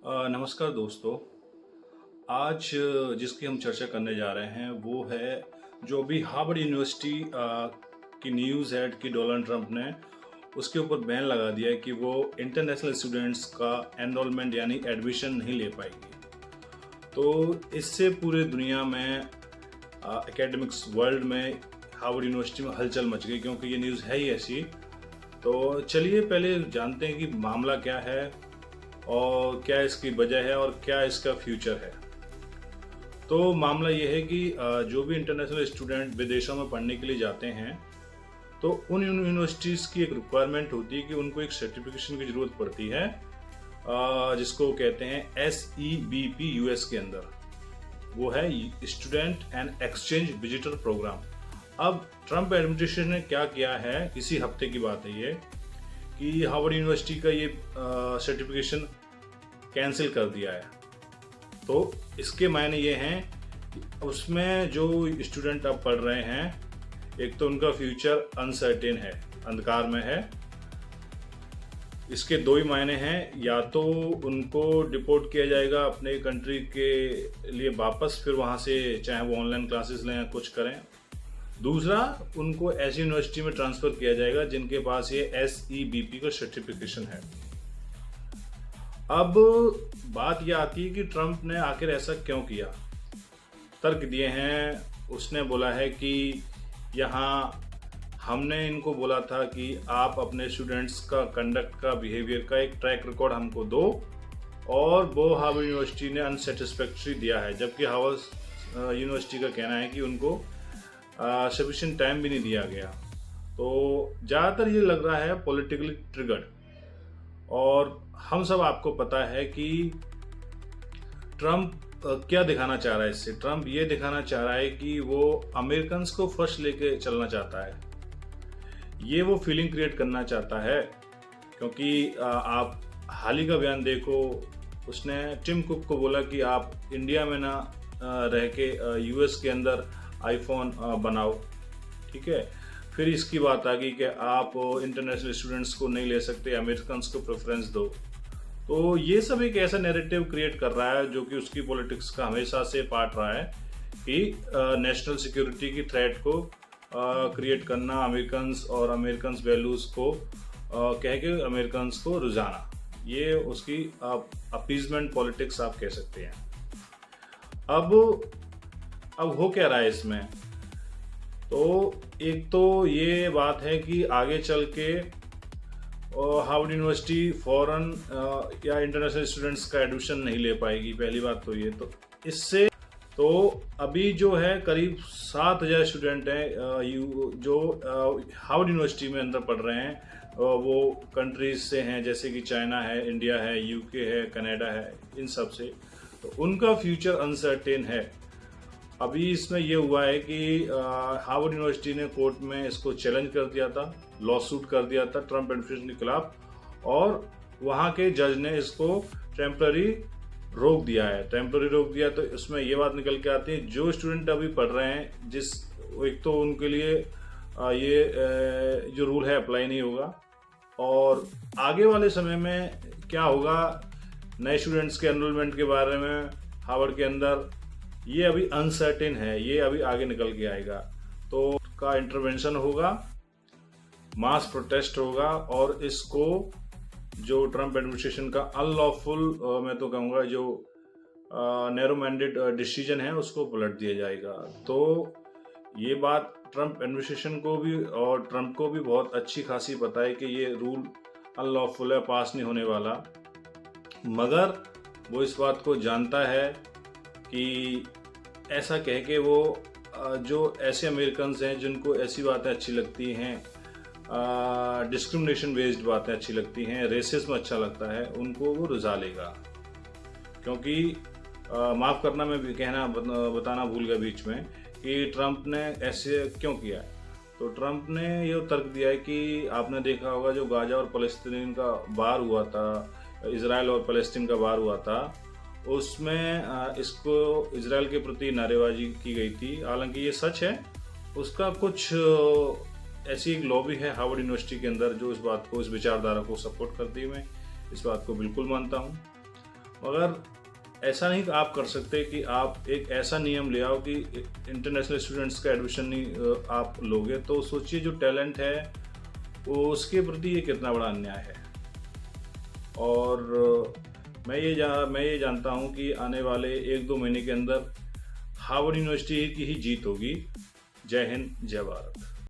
नमस्कार दोस्तों। आज जिसकी हम चर्चा करने जा रहे हैं वो है जो अभी हार्वर्ड यूनिवर्सिटी की न्यूज़ है कि डोनाल्ड ट्रंप ने उसके ऊपर बैन लगा दिया है कि वो इंटरनेशनल स्टूडेंट्स का एनरोलमेंट यानी एडमिशन नहीं ले पाएगी। तो इससे पूरे दुनिया में एकेडमिक्स वर्ल्ड में हार्वर्ड यूनिवर्सिटी में हलचल मच गई, क्योंकि ये न्यूज़ है ही ऐसी। तो चलिए पहले जानते हैं कि मामला क्या है और क्या इसकी वजह है और क्या इसका फ्यूचर है। तो मामला ये है कि जो भी इंटरनेशनल स्टूडेंट विदेशों में पढ़ने के लिए जाते हैं, तो उन यूनिवर्सिटीज़ की एक रिक्वायरमेंट होती है कि उनको एक सर्टिफिकेशन की ज़रूरत पड़ती है, जिसको कहते हैं SEBP यूएस के अंदर। वो है student and exchange visitor program. अब ट्रंप एडमिनिस्ट्रेशन ने क्या किया है, इसी हफ्ते की बात है ये, कि हार्वर्ड यूनिवर्सिटी का ये सर्टिफिकेशन कैंसिल कर दिया है। तो इसके मायने ये हैं कि उसमें जो स्टूडेंट अब पढ़ रहे हैं, एक तो उनका फ्यूचर अनसर्टेन है, अंधकार में है। इसके दो ही मायने हैं, या तो उनको डिपोर्ट किया जाएगा अपने कंट्री के लिए वापस, फिर वहाँ से चाहे वो ऑनलाइन क्लासेस लें या कुछ करें। दूसरा, उनको ऐसी यूनिवर्सिटी में ट्रांसफ़र किया जाएगा जिनके पास ये SEBP का सर्टिफिकेशन है। अब बात यह आती है कि ट्रंप ने आखिर ऐसा क्यों किया। तर्क दिए हैं। उसने बोला है कि यहाँ हमने इनको बोला था कि आप अपने स्टूडेंट्स का कंडक्ट का, बिहेवियर का एक ट्रैक रिकॉर्ड हमको दो, और वो हार्वर्ड यूनिवर्सिटी ने अनसेटिस्फैक्ट्री दिया है, जबकि हार्वर्ड यूनिवर्सिटी का कहना है कि उनको सफिशिएंट टाइम भी नहीं दिया गया। तो ज़्यादातर ये लग रहा है पॉलिटिकली ट्रिगर्ड, और हम सब आपको पता है कि ट्रंप क्या दिखाना चाह रहा है इससे। ट्रंप ये दिखाना चाह रहा है कि वो अमेरिकन्स को फर्स्ट लेके चलना चाहता है। ये वो फीलिंग क्रिएट करना चाहता है, क्योंकि आप हाल ही का बयान देखो। उसने टिम कुक को बोला कि आप इंडिया में ना रह के US के अंदर आईफोन बनाओ, ठीक है। फिर इसकी बात आ गई कि आप इंटरनेशनल स्टूडेंट्स को नहीं ले सकते, अमेरिकन्स को प्रेफरेंस दो। तो ये सब एक ऐसा नैरेटिव क्रिएट कर रहा है जो कि उसकी पॉलिटिक्स का हमेशा से पार्ट रहा है, कि नेशनल सिक्योरिटी की थ्रेट को क्रिएट करना, अमेरिकन्स और अमेरिकन्स वैल्यूज़ को कह के अमेरिकन्स को रुझाना। ये उसकी अपीजमेंट पॉलिटिक्स आप कह सकते हैं। अब हो क्या रहा है इसमें। तो एक तो ये बात है कि आगे चल के हार्वर्ड यूनिवर्सिटी फॉरेन या इंटरनेशनल स्टूडेंट्स का एडमिशन नहीं ले पाएगी। पहली बात तो ये, तो इससे तो अभी जो है करीब 7,000 स्टूडेंट हैं जो हार्वर्ड यूनिवर्सिटी में अंदर पढ़ रहे हैं। वो कंट्रीज से हैं, जैसे कि चाइना है, इंडिया है, UK है, कनाडा है, इन सब से। तो उनका फ्यूचर अनसर्टेन है। अभी इसमें ये हुआ है कि हार्वर्ड यूनिवर्सिटी ने कोर्ट में इसको चैलेंज कर दिया था, लॉ सूट कर दिया था ट्रंप एडमिनिस्ट्रेशन के खिलाफ, और वहाँ के जज ने इसको टेम्पररी रोक दिया है। टेम्पररी रोक दिया तो इसमें ये बात निकल के आती है, जो स्टूडेंट अभी पढ़ रहे हैं, एक तो उनके लिए ये जो रूल है अप्लाई नहीं होगा, और आगे वाले समय में क्या होगा नए स्टूडेंट्स के एनरोलमेंट के बारे में हार्वर्ड के अंदर, ये अभी अनसर्टेन है। ये अभी आगे निकल के आएगा। तो का इंटरवेंशन होगा, मास प्रोटेस्ट होगा, और इसको जो ट्रंप एडमिनिस्ट्रेशन का अनलॉफुल, मैं तो कहूँगा जो नैरो मैंडेट डिसीजन है, उसको पलट दिया जाएगा। तो ये बात ट्रंप एडमिनिस्ट्रेशन को भी और ट्रंप को भी बहुत अच्छी खासी पता है कि ये रूल अनलॉफुल है, पास नहीं होने वाला। मगर वो इस बात को जानता है कि ऐसा कह के वो जो ऐसे अमेरिकन्स हैं जिनको ऐसी बातें अच्छी लगती हैं, डिस्क्रिमिनेशन बेस्ड बातें अच्छी लगती हैं, रेसिज्म अच्छा लगता है, उनको वो रुझा लेगा। क्योंकि माफ़ करना, मैं भी बताना भूल गया बीच में कि ट्रंप ने ऐसे क्यों किया है। तो ट्रंप ने ये तर्क दिया है कि आपने देखा होगा जो गाजा और फ़लस्तीन का वार हुआ था, इजराइल और फ़लस्तीन का वार हुआ था, उसमें इसको इजराइल के प्रति नारेबाजी की गई थी। हालांकि ये सच है। उसका कुछ ऐसी एक लॉबी है हार्वर्ड यूनिवर्सिटी के अंदर जो इस बात को, इस विचारधारा को सपोर्ट करती है। मैं इस बात को बिल्कुल मानता हूँ। मगर ऐसा नहीं आप कर सकते कि आप एक ऐसा नियम ले आओ कि इंटरनेशनल स्टूडेंट्स का एडमिशन नहीं आप लोगे, तो सोचिए जो टैलेंट है वो उसके प्रति ये कितना बड़ा अन्याय है। और मैं ये जानता हूँ कि आने वाले 1-2 महीने के अंदर हार्वर्ड यूनिवर्सिटी की ही जीत होगी। जय हिंद, जय भारत।